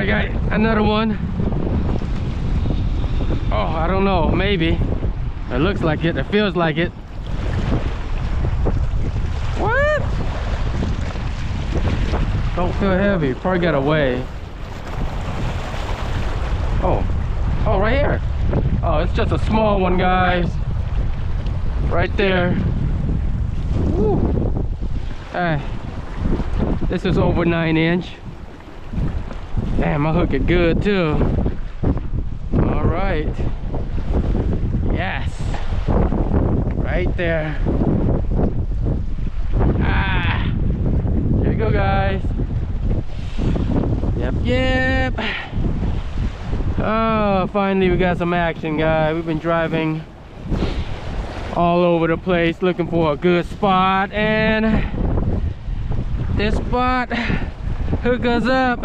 got another one. Oh, I don't know, maybe. It looks like it, it feels like it. What? Don't feel heavy, probably got away. Oh, right here. Oh, it's just a small one, guys. Right there. Woo. This is over 9-inch. Damn, I hook it good too. All right. Yes. Right there. Here we go, guys. Yep. Oh, finally we got some action, guys. We've been driving all over the place looking for a good spot, and this spot hook us up.